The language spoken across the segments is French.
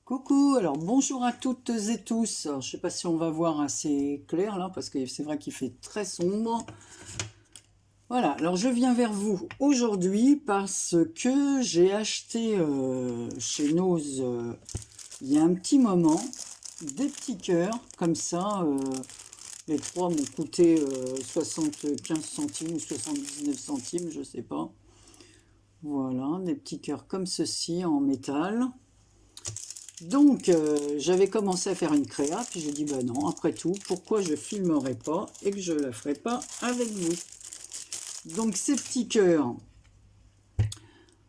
Coucou, alors bonjour à toutes et tous. Alors, je ne sais pas si on va voir assez clair là, parce que c'est vrai qu'il fait très sombre. Voilà, alors je viens vers vous aujourd'hui parce que j'ai acheté chez Nose il y a un petit moment des petits cœurs comme ça. Les trois m'ont coûté 75 centimes ou 79 centimes, je sais pas. Voilà, des petits cœurs comme ceci en métal. Donc, j'avais commencé à faire une créa, puis j'ai dit, bah non, après tout, pourquoi je filmerai pas et que je la ferai pas avec vous. Donc, ces petits cœurs,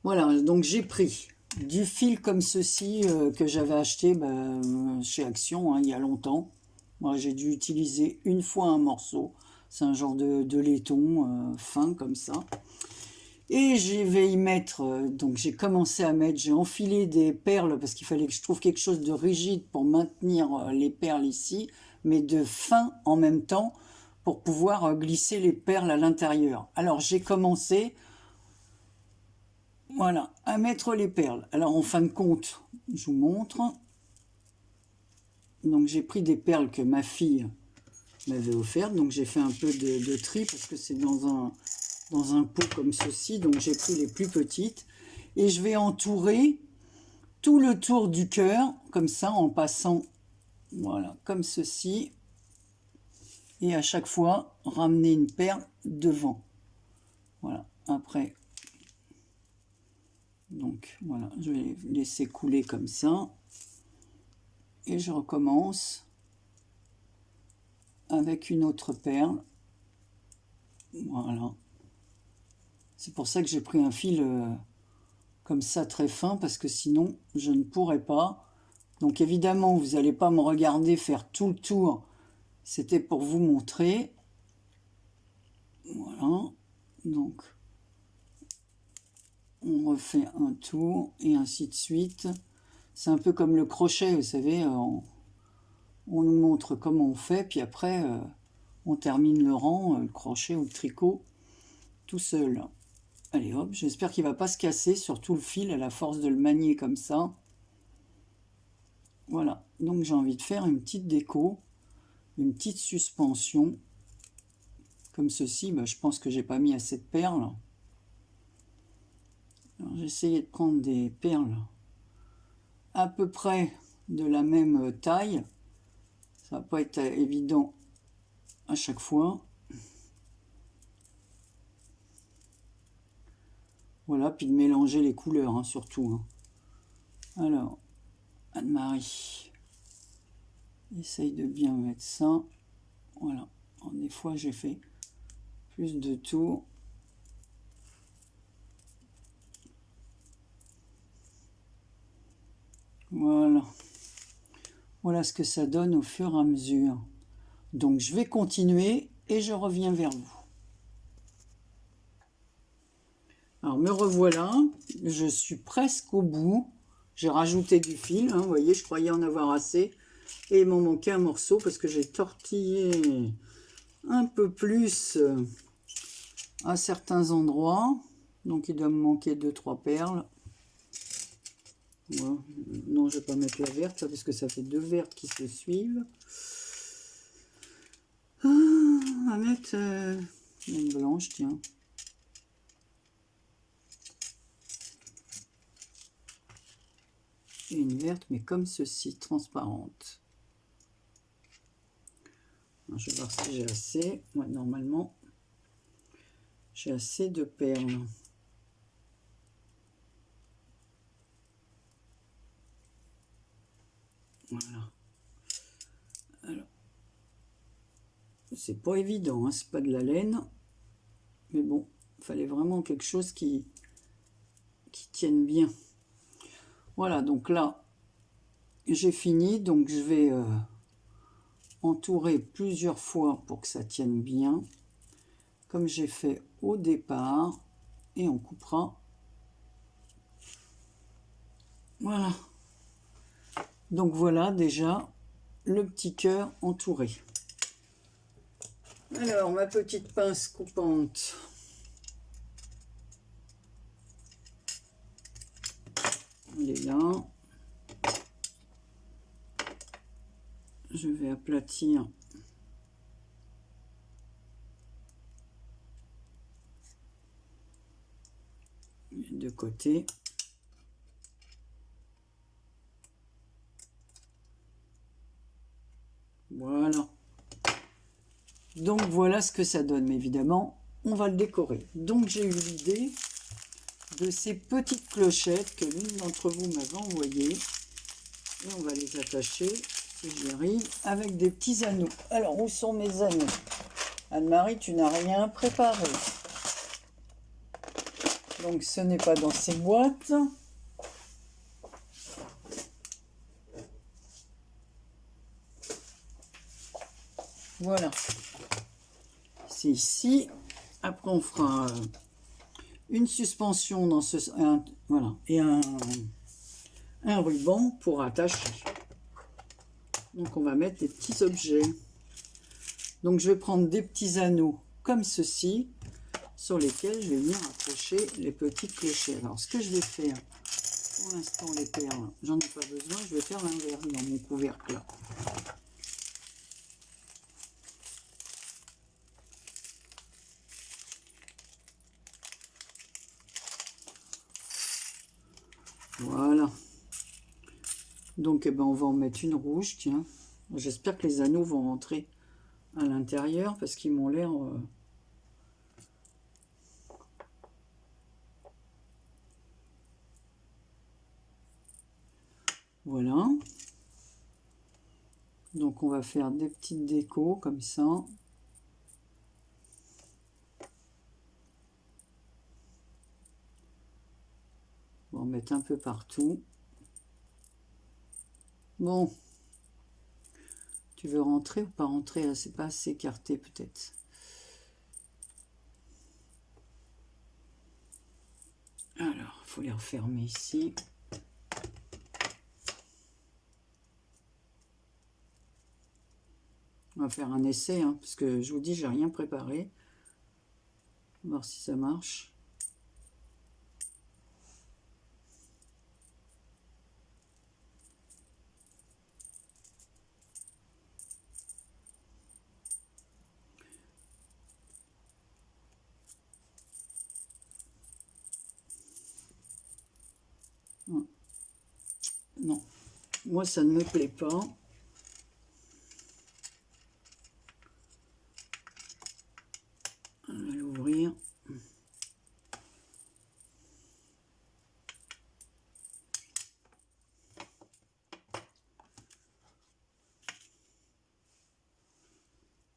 voilà, donc j'ai pris du fil comme ceci que j'avais acheté chez Action il y a longtemps. Moi, j'ai dû utiliser une fois un morceau. C'est un genre de laiton fin comme ça. Et je vais y mettre, donc j'ai commencé à mettre, j'ai enfilé des perles parce qu'il fallait que je trouve quelque chose de rigide pour maintenir les perles ici, mais de fin en même temps pour pouvoir glisser les perles à l'intérieur. Alors j'ai commencé, voilà, à mettre les perles. Alors en fin de compte, je vous montre. Donc j'ai pris des perles que ma fille m'avait offertes, donc j'ai fait un peu de tri parce que c'est dans un pot comme ceci, donc j'ai pris les plus petites et je vais entourer tout le tour du cœur comme ça en passant, voilà, comme ceci, et à chaque fois ramener une perle devant. Voilà, après, donc voilà, je vais laisser couler comme ça et je recommence avec une autre perle. Voilà, c'est pour ça que j'ai pris un fil comme ça très fin, parce que sinon je ne pourrais pas. Donc évidemment vous n'allez pas me regarder faire tout le tour, c'était pour vous montrer. Voilà, donc on refait un tour et ainsi de suite. C'est un peu comme le crochet, vous savez, on nous montre comment on fait, puis après on termine le rang, le crochet ou le tricot tout seul. Allez hop, j'espère qu'il ne va pas se casser, surtout le fil à la force de le manier comme ça. Voilà, donc j'ai envie de faire une petite déco, une petite suspension, comme ceci. Je pense que j'ai pas mis assez de perles. Alors j'ai essayé de prendre des perles à peu près de la même taille. Ça va pas être évident à chaque fois. Voilà, puis de mélanger les couleurs, surtout. Alors, Anne-Marie, essaye de bien mettre ça. Voilà. Alors, des fois, j'ai fait plus de tours. Voilà. Voilà ce que ça donne au fur et à mesure. Donc, je vais continuer et je reviens vers vous. Alors, me revoilà. Je suis presque au bout. J'ai rajouté du fil, vous voyez, je croyais en avoir assez. Et il m'en manquait un morceau parce que j'ai tortillé un peu plus à certains endroits. Donc il doit me manquer 2-3 perles. Voilà. Non, je ne vais pas mettre la verte parce que ça fait 2 vertes qui se suivent. On va mettre une blanche, tiens. Et une verte, mais comme ceci, transparente. Alors, je vais voir si j'ai assez. Ouais, normalement, j'ai assez de perles. Voilà. Alors, c'est pas évident, c'est pas de la laine. Mais bon, il fallait vraiment quelque chose qui tienne bien. Voilà, donc là, j'ai fini. Donc je vais entourer plusieurs fois pour que ça tienne bien, comme j'ai fait au départ, et on coupera. Voilà. Donc voilà déjà le petit cœur entouré. Alors, ma petite pince coupante. Elle est là. Je vais aplatir les deux côtés. Voilà. Donc voilà ce que ça donne. Mais évidemment, on va le décorer. Donc j'ai eu l'idée de ces petites clochettes que l'une d'entre vous m'avait envoyées. Et on va les attacher, si j'y arrive, avec des petits anneaux. Alors, où sont mes anneaux? Anne-Marie, tu n'as rien préparé. Donc ce n'est pas dans ces boîtes. Voilà. C'est ici. Après, on fera une suspension dans ce... voilà. Et un ruban pour attacher. Donc, on va mettre des petits objets. Donc, je vais prendre des petits anneaux comme ceci, sur lesquels je vais venir accrocher les petites clochettes. Alors, ce que je vais faire, pour l'instant, les perles, j'en ai pas besoin. Je vais faire l'inverse dans mon couvercle là. Voilà. Donc, eh ben, on va en mettre une rouge, tiens. J'espère que les anneaux vont rentrer à l'intérieur parce qu'ils m'ont l'air... Voilà. Donc, on va faire des petites décos comme ça. On va en mettre un peu partout. Bon. Tu veux rentrer ou pas rentrer? C'est pas assez écarté peut-être. Alors, il faut les refermer ici. On va faire un essai, hein, parce que je vous dis, j'ai rien préparé. On va voir si ça marche. Non, moi ça ne me plaît pas. On va l'ouvrir.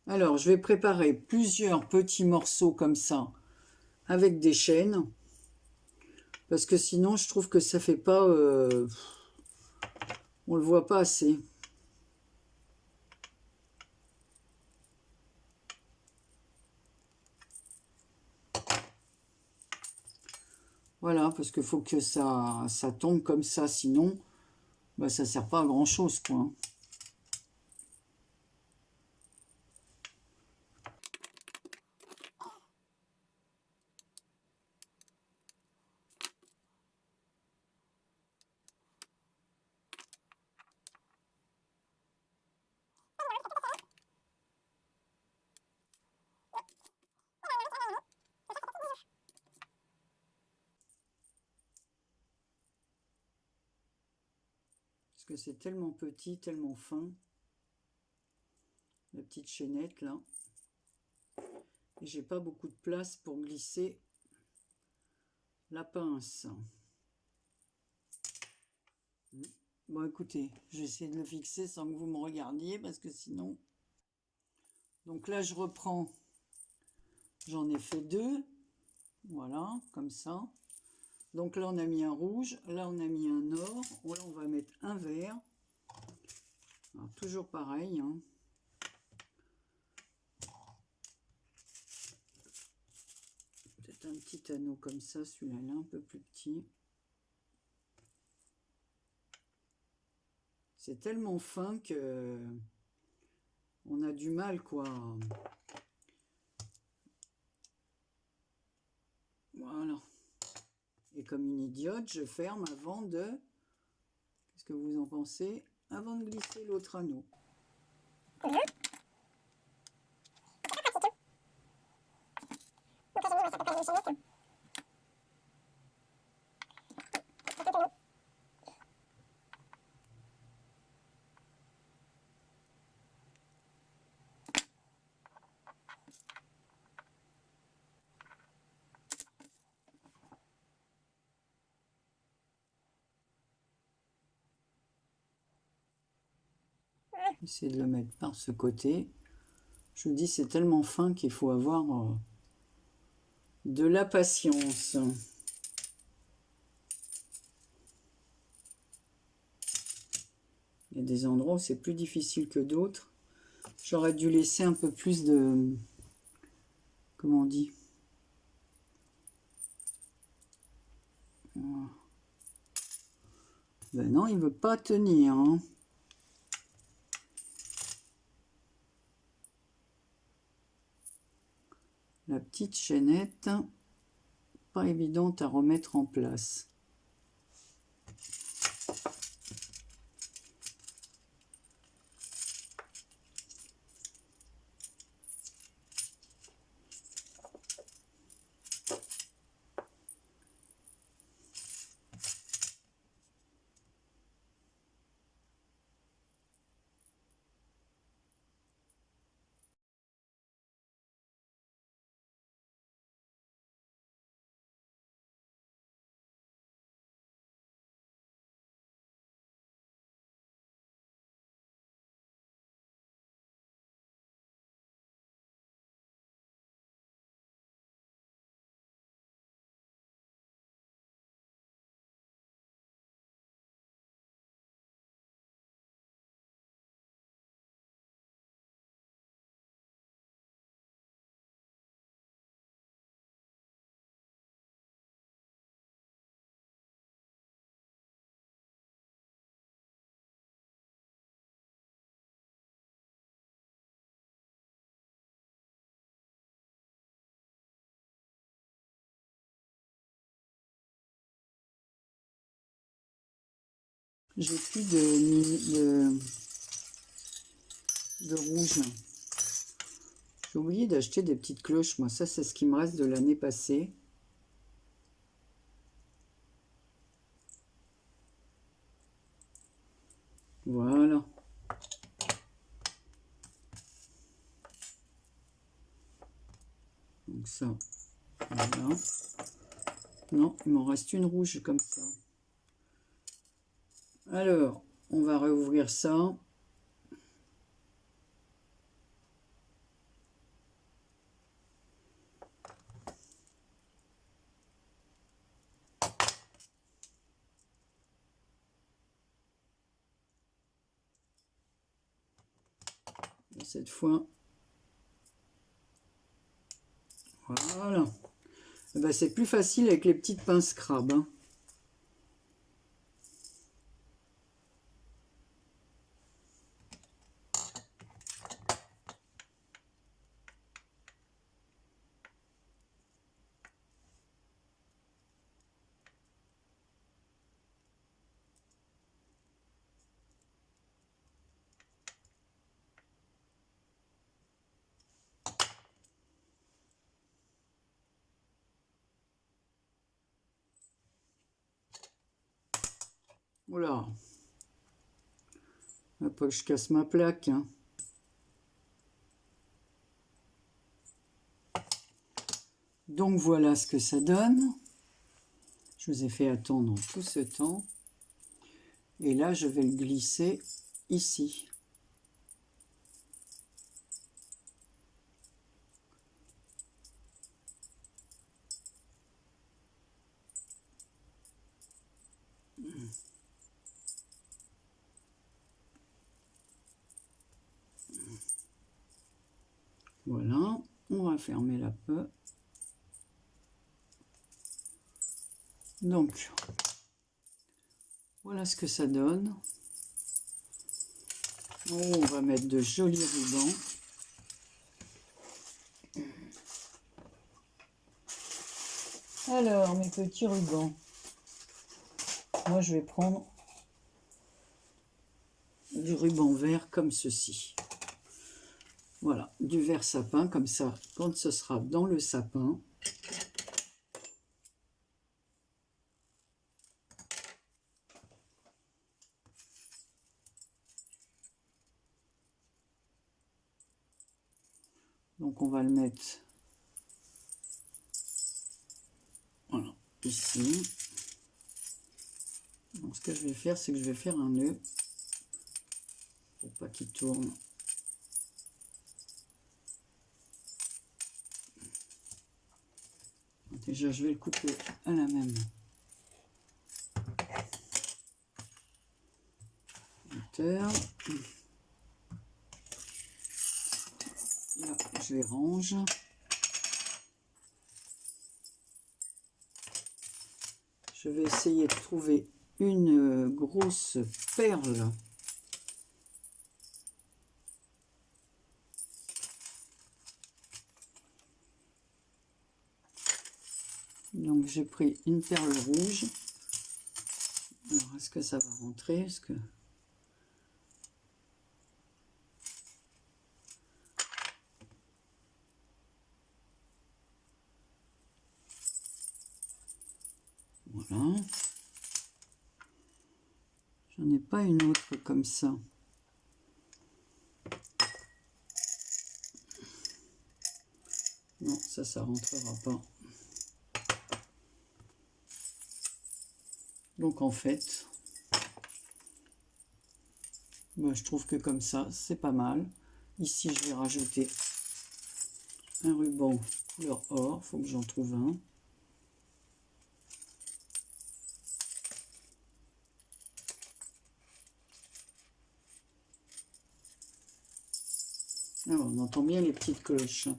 Alors, je vais préparer plusieurs petits morceaux comme ça, avec des chaînes, parce que sinon, je trouve que ça fait pas... on le voit pas assez. Voilà, parce qu'il faut que ça tombe comme ça, sinon, bah, ça sert pas à grand-chose, quoi. Parce que c'est tellement petit, tellement fin. La petite chaînette, là. Et j'ai pas beaucoup de place pour glisser la pince. Bon, écoutez, je vais essayer de le fixer sans que vous me regardiez, parce que sinon... Donc là, je reprends. J'en ai fait deux. Voilà, comme ça. Donc là, on a mis un rouge. Là, on a mis un or. Là, on va mettre un vert. Alors, toujours pareil, hein. Peut-être un petit anneau comme ça. Celui-là, là, un peu plus petit. C'est tellement fin que on a du mal, quoi, Et comme une idiote, je ferme avant de... Qu'est-ce que vous en pensez? Avant de glisser l'autre anneau. Essayer de le mettre par ce côté. Je vous dis, c'est tellement fin qu'il faut avoir de la patience. Il y a des endroits où c'est plus difficile que d'autres. J'aurais dû laisser un peu plus de... Comment on dit? Ben non, il veut pas tenir, hein. La petite chaînette, pas évidente à remettre en place. J'ai plus de rouge. J'ai oublié d'acheter des petites cloches. Moi, ça, c'est ce qui me reste de l'année passée. Voilà. Donc ça, voilà. Non, il m'en reste une rouge comme ça. Alors, on va réouvrir ça. Et cette fois, voilà. Eh ben, c'est plus facile avec les petites pinces crabes, hein. Oula. Faut pas que je casse ma plaque, hein. Donc voilà ce que ça donne. Je vous ai fait attendre tout ce temps. Et là, je vais le glisser ici. Voilà, on va fermer la peu. Donc, voilà ce que ça donne. Oh, on va mettre de jolis rubans. Alors, mes petits rubans. Moi, je vais prendre du ruban vert comme ceci. Voilà, du vert sapin, comme ça, quand ce sera dans le sapin, donc on va le mettre, voilà, ici. Donc ce que je vais faire, c'est que je vais faire un nœud, pour pas qu'il tourne. Déjà, je vais le couper à la même hauteur. Là, je les range. Je vais essayer de trouver une grosse perle. Donc j'ai pris une perle rouge. Alors est-ce que ça va rentrer? Est-ce que... Voilà. J'en ai pas une autre comme ça. Non, ça rentrera pas. Donc en fait, moi je trouve que comme ça, c'est pas mal. Ici, je vais rajouter un ruban couleur or. Il faut que j'en trouve un. Alors, on entend bien les petites cloches.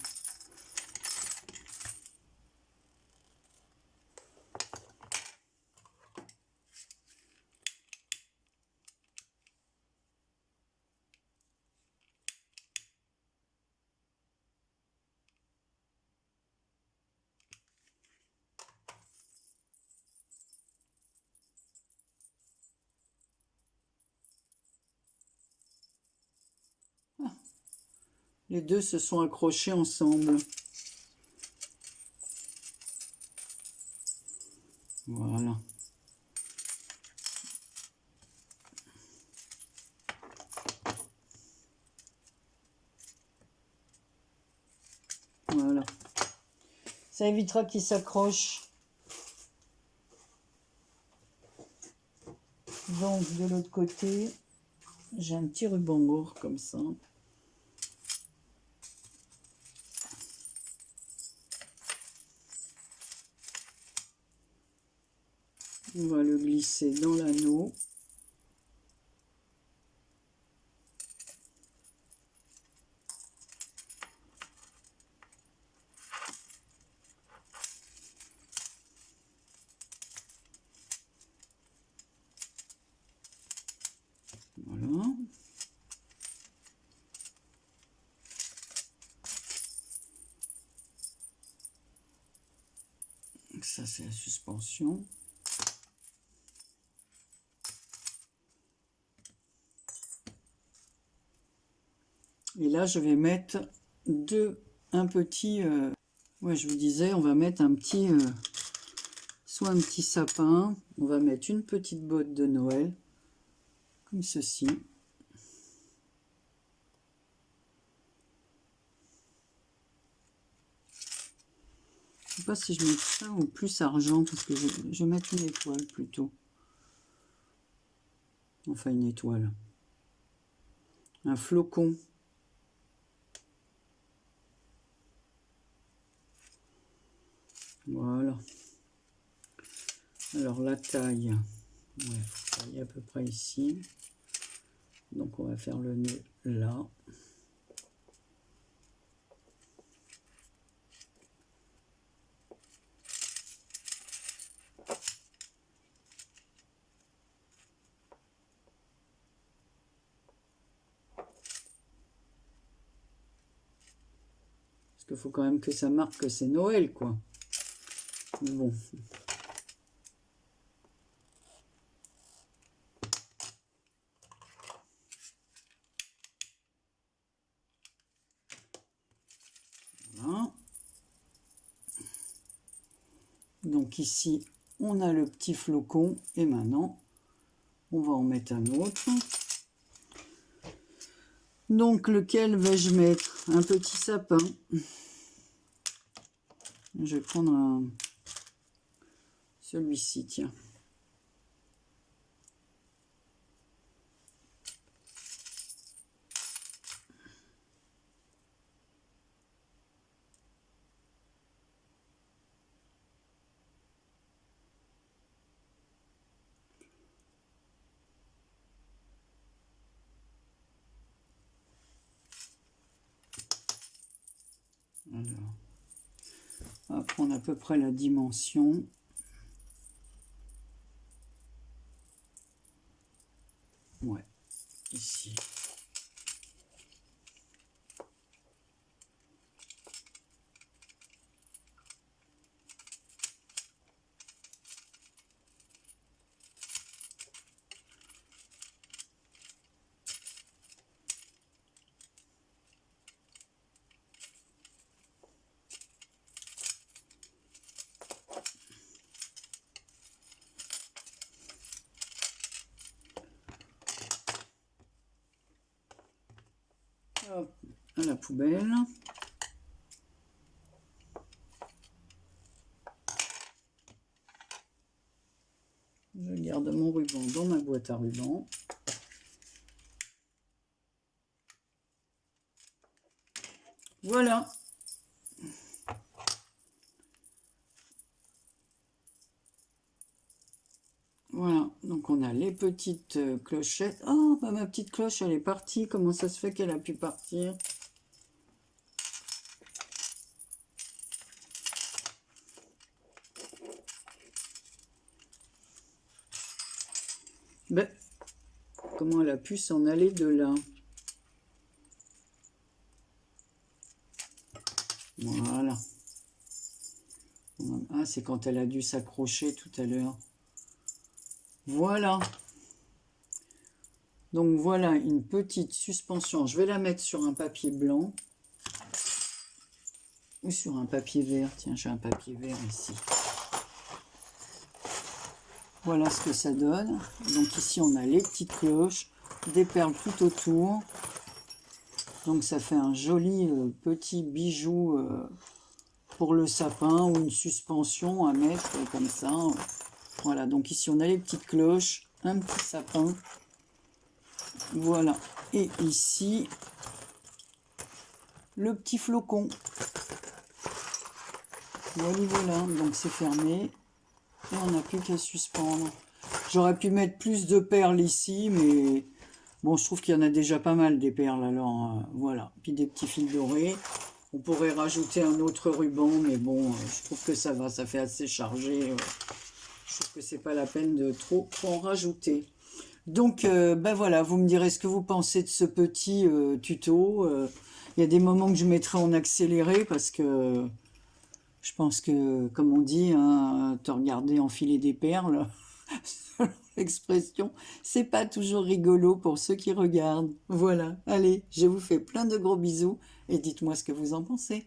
Les deux se sont accrochés ensemble. Voilà. Voilà. Ça évitera qu'ils s'accrochent. Donc de l'autre côté, j'ai un petit ruban or comme ça. On va le glisser dans l'anneau. Voilà. Donc ça, c'est la suspension. Et là, je vais mettre un petit... ouais, je vous disais, on va mettre un petit... soit un petit sapin. On va mettre une petite botte de Noël. Comme ceci. Je ne sais pas si je mets ça ou plus argent, parce que je vais mettre une étoile plutôt. Enfin, une étoile. Un flocon. Voilà. Alors la taille, ouais, taille à peu près ici. Donc on va faire le nœud là. Parce qu'il faut quand même que ça marque que c'est Noël, quoi. Mais bon. donc ici, on a le petit flocon. Et maintenant, on va en mettre un autre. Donc, lequel vais-je mettre? Un petit sapin. Je vais prendre celui-ci, tiens. Alors, on va prendre à peu près la dimension. Ouais, ici. Hop, à la poubelle. Je garde mon ruban dans ma boîte à ruban. Voilà. Voilà, donc on a les petites clochettes. Oh, bah ma petite cloche, elle est partie. Comment ça se fait qu'elle a pu partir? Ben, comment elle a pu s'en aller de là? Voilà. Ah, c'est quand elle a dû s'accrocher tout à l'heure. Voilà. Donc voilà une petite suspension. Je vais la mettre sur un papier blanc. Ou sur un papier vert. Tiens, j'ai un papier vert ici. Voilà ce que ça donne. Donc ici, on a les petites cloches, des perles tout autour. Donc ça fait un joli petit bijou pour le sapin ou une suspension à mettre comme ça. Voilà, donc ici, on a les petites cloches, un petit sapin. Voilà. Et ici, le petit flocon. Voilà, donc c'est fermé. Et on n'a plus qu'à suspendre. J'aurais pu mettre plus de perles ici, mais bon, je trouve qu'il y en a déjà pas mal des perles. Alors voilà, puis des petits fils dorés. On pourrait rajouter un autre ruban, mais bon, je trouve que ça va, ça fait assez chargé. Je trouve que c'est pas la peine de trop en rajouter. Donc, ben voilà, vous me direz ce que vous pensez de ce petit tuto. Il y a des moments que je mettrai en accéléré parce que je pense que, comme on dit, hein, te regarder enfiler des perles, selon l'expression, c'est pas toujours rigolo pour ceux qui regardent. Voilà, allez, je vous fais plein de gros bisous et dites-moi ce que vous en pensez.